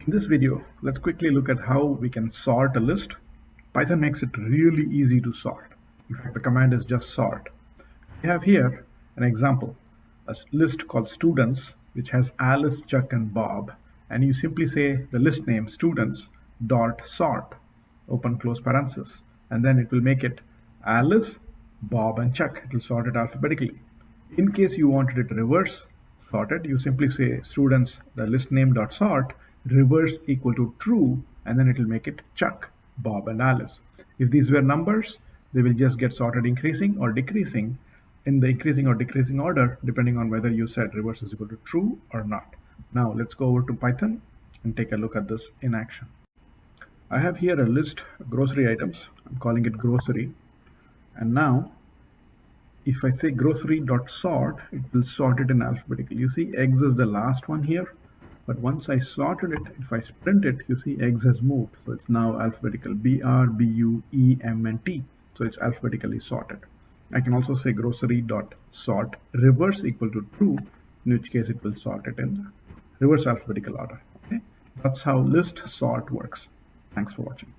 In this video, let's quickly look at how we can sort a list. Python makes it really easy to sort. In fact, the command is just sort. We have here an example, a list called students, which has Alice, Chuck, and Bob. And you simply say the list name students dot sort, open close parenthesis, and then it will make it Alice, Bob, and Chuck. It will sort it alphabetically. In case you wanted it reverse sorted, you simply say students, the list name dot sort, reverse equal to true, and then it will make it Chuck, Bob, and Alice. If these were numbers, they will just get sorted increasing or decreasing in the increasing or decreasing order, depending on whether you said reverse is equal to true or not. Now let's go over to Python and take a look at this in action. I have here a list of grocery items. I'm calling it grocery. And now if I say grocery.sort, it will sort it in alphabetical. You see eggs is the last one here, but once I sorted it, if I print it, you see eggs has moved. So it's now alphabetical, BR, BU, E, M, and T. So it's alphabetically sorted. I can also say grocery.sort reverse equal to true, in which case it will sort it in the reverse alphabetical order. Okay? That's how list sort works. Thanks for watching.